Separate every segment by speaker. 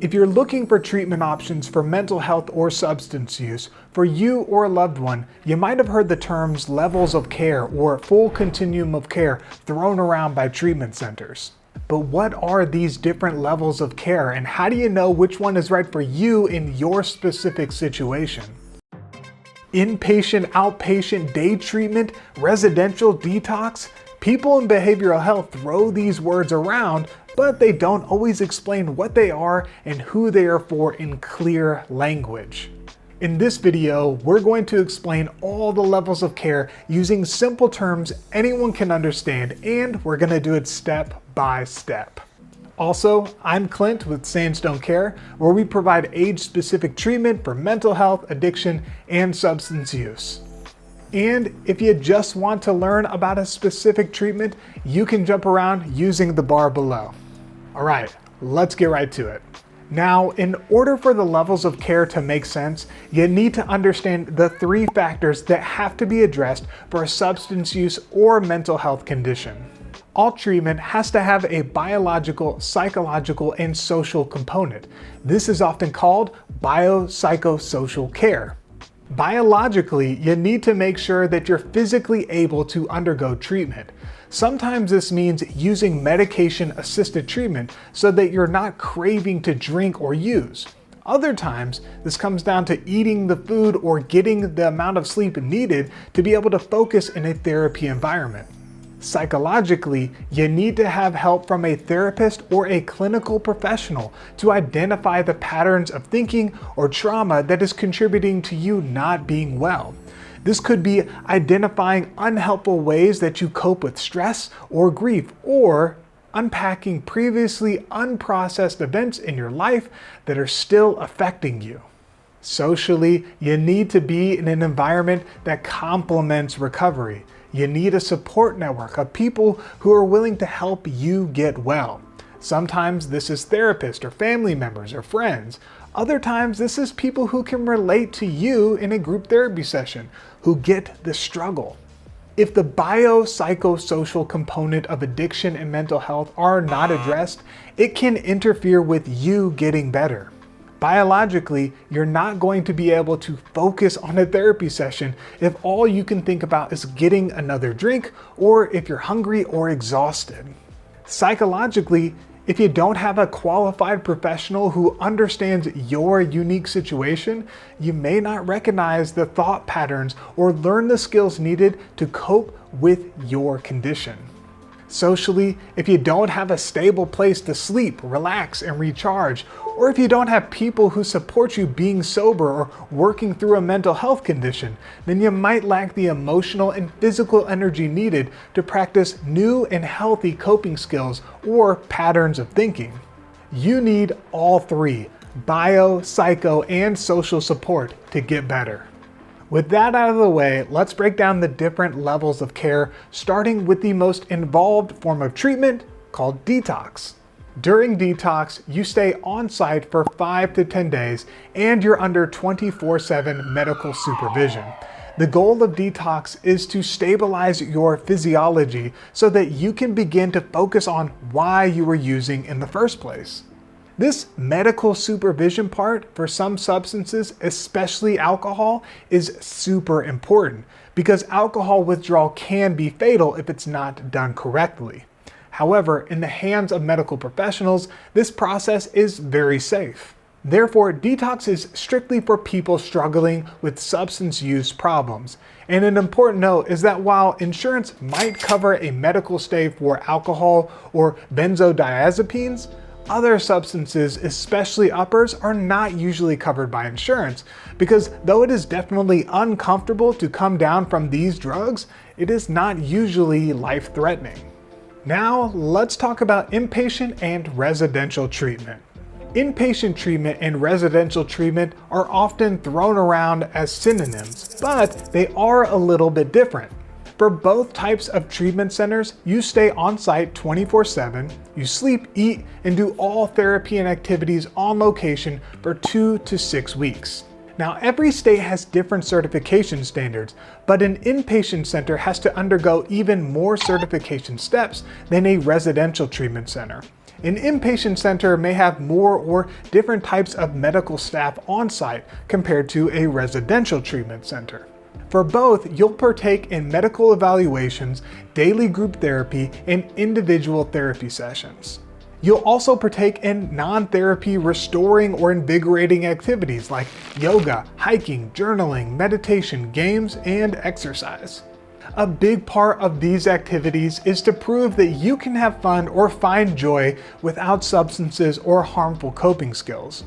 Speaker 1: If you're looking for treatment options for mental health or substance use, for you or a loved one, you might have heard the terms levels of care or full continuum of care thrown around by treatment centers. But what are these different levels of care, and how do you know which one is right for you in your specific situation? Inpatient, outpatient, day treatment, residential, detox? People in behavioral health throw these words around, but they don't always explain what they are and who they are for in clear language. In this video, we're going to explain all the levels of care using simple terms anyone can understand, and we're going to do it step by step. Also, I'm Clint with Sandstone Care, where we provide age-specific treatment for mental health, addiction, and substance use. And if you just want to learn about a specific treatment, you can jump around using the bar below. All right, let's get right to it. Now, in order for the levels of care to make sense, you need to understand the three factors that have to be addressed for a substance use or mental health condition. All treatment has to have a biological, psychological, and social component. This is often called biopsychosocial care. Biologically, you need to make sure that you're physically able to undergo treatment. Sometimes this means using medication-assisted treatment so that you're not craving to drink or use. Other times, this comes down to eating the food or getting the amount of sleep needed to be able to focus in a therapy environment. Psychologically, you need to have help from a therapist or a clinical professional to identify the patterns of thinking or trauma that is contributing to you not being well. This could be identifying unhelpful ways that you cope with stress or grief, or unpacking previously unprocessed events in your life that are still affecting you. Socially, you need to be in an environment that complements recovery. You need a support network of people who are willing to help you get well. Sometimes this is therapists or family members or friends. Other times this is people who can relate to you in a group therapy session, who get the struggle. If the biopsychosocial component of addiction and mental health are not addressed, it can interfere with you getting better. Biologically, you're not going to be able to focus on a therapy session if all you can think about is getting another drink, or if you're hungry or exhausted. Psychologically, if you don't have a qualified professional who understands your unique situation, you may not recognize the thought patterns or learn the skills needed to cope with your condition. Socially, if you don't have a stable place to sleep, relax, and recharge, or if you don't have people who support you being sober or working through a mental health condition, then you might lack the emotional and physical energy needed to practice new and healthy coping skills or patterns of thinking. You need all three, bio, psycho, and social support to get better. With that out of the way, let's break down the different levels of care, starting with the most involved form of treatment called detox. During detox, you stay on site for 5 to 10 days and you're under 24/7 medical supervision. The goal of detox is to stabilize your physiology so that you can begin to focus on why you were using in the first place. This medical supervision part for some substances, especially alcohol, is super important because alcohol withdrawal can be fatal if it's not done correctly. However, in the hands of medical professionals, this process is very safe. Therefore, detox is strictly for people struggling with substance use problems. And an important note is that while insurance might cover a medical stay for alcohol or benzodiazepines, other substances, especially uppers, are not usually covered by insurance because though it is definitely uncomfortable to come down from these drugs, it is not usually life-threatening. Now, let's talk about inpatient and residential treatment. Inpatient treatment and residential treatment are often thrown around as synonyms, but they are a little bit different. For both types of treatment centers, you stay on site 24/7, you sleep, eat, and do all therapy and activities on location for 2 to 6 weeks. Now, every state has different certification standards, but an inpatient center has to undergo even more certification steps than a residential treatment center. An inpatient center may have more or different types of medical staff on site compared to a residential treatment center. For both, you'll partake in medical evaluations, daily group therapy, and individual therapy sessions. You'll also partake in non-therapy restoring or invigorating activities like yoga, hiking, journaling, meditation, games, and exercise. A big part of these activities is to prove that you can have fun or find joy without substances or harmful coping skills.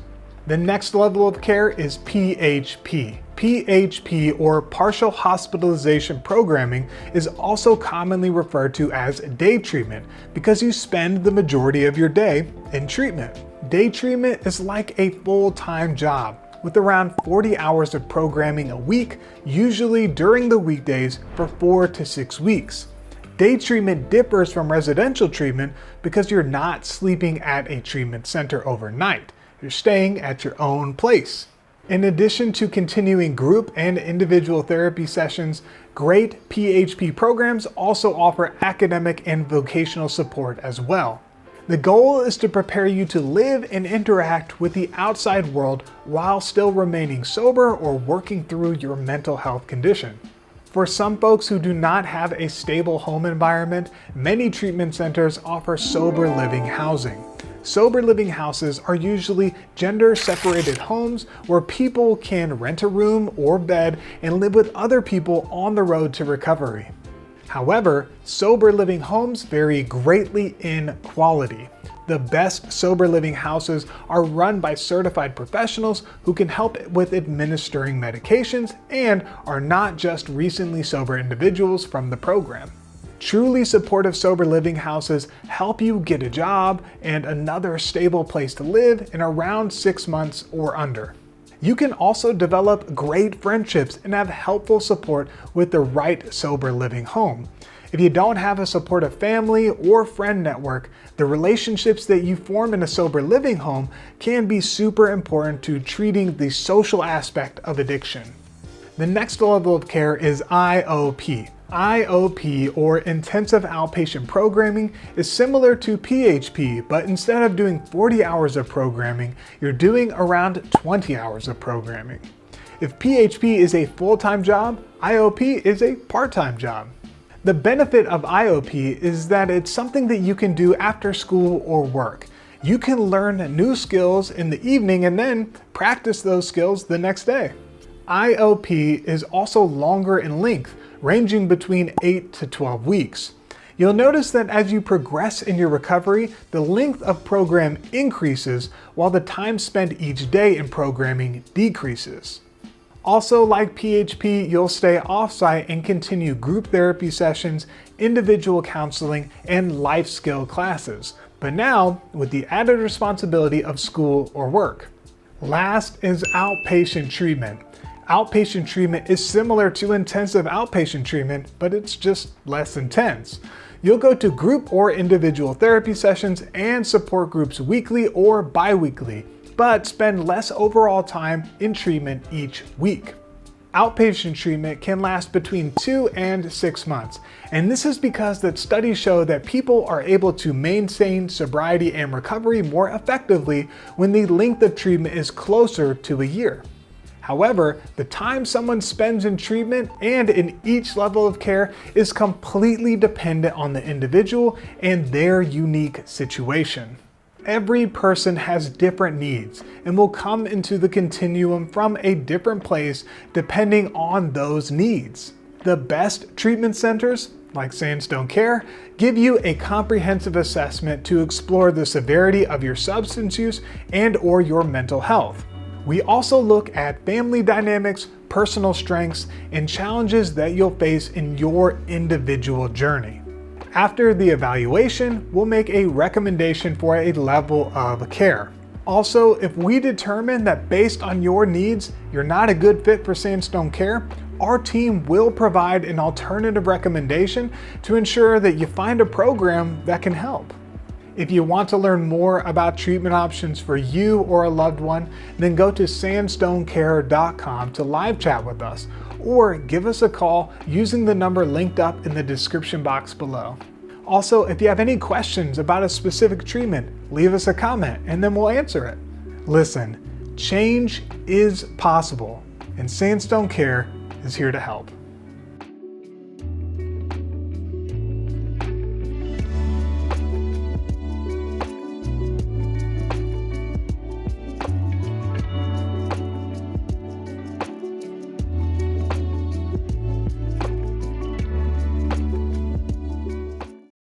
Speaker 1: The next level of care is PHP. PHP, or partial hospitalization programming, is also commonly referred to as day treatment because you spend the majority of your day in treatment. Day treatment is like a full-time job with around 40 hours of programming a week, usually during the weekdays for 4 to 6 weeks. Day treatment differs from residential treatment because you're not sleeping at a treatment center overnight. You're staying at your own place. In addition to continuing group and individual therapy sessions, great PHP programs also offer academic and vocational support as well. The goal is to prepare you to live and interact with the outside world while still remaining sober or working through your mental health condition. For some folks who do not have a stable home environment, many treatment centers offer sober living housing. Sober living houses are usually gender-separated homes where people can rent a room or bed and live with other people on the road to recovery. However, sober living homes vary greatly in quality. The best sober living houses are run by certified professionals who can help with administering medications and are not just recently sober individuals from the program. Truly supportive sober living houses help you get a job and another stable place to live in around 6 months or under. You can also develop great friendships and have helpful support with the right sober living home. If you don't have a supportive family or friend network, the relationships that you form in a sober living home can be super important to treating the social aspect of addiction. The next level of care is IOP. IOP, or Intensive Outpatient Programming, is similar to PHP, but instead of doing 40 hours of programming, you're doing around 20 hours of programming. If PHP is a full-time job, IOP is a part-time job. The benefit of IOP is that it's something that you can do after school or work. You can learn new skills in the evening and then practice those skills the next day. IOP is also longer in length, ranging between 8 to 12 weeks. You'll notice that as you progress in your recovery, the length of program increases while the time spent each day in programming decreases. Also, like PHP, you'll stay off-site and continue group therapy sessions, individual counseling, and life skill classes, but now with the added responsibility of school or work. Last is outpatient treatment. Outpatient treatment is similar to intensive outpatient treatment, but it's just less intense. You'll go to group or individual therapy sessions and support groups weekly or bi-weekly, but spend less overall time in treatment each week. Outpatient treatment can last between 2 and 6 months, and this is because that studies show that people are able to maintain sobriety and recovery more effectively when the length of treatment is closer to a year. However, the time someone spends in treatment and in each level of care is completely dependent on the individual and their unique situation. Every person has different needs and will come into the continuum from a different place depending on those needs. The best treatment centers, like Sandstone Care, give you a comprehensive assessment to explore the severity of your substance use and/or your mental health. We also look at family dynamics, personal strengths, and challenges that you'll face in your individual journey. After the evaluation, we'll make a recommendation for a level of care. Also, if we determine that based on your needs, you're not a good fit for Sandstone Care, our team will provide an alternative recommendation to ensure that you find a program that can help. If you want to learn more about treatment options for you or a loved one, then go to sandstonecare.com to live chat with us, or give us a call using the number linked up in the description box below. Also, if you have any questions about a specific treatment, leave us a comment and then we'll answer it. Listen, change is possible, and Sandstone Care is here to help.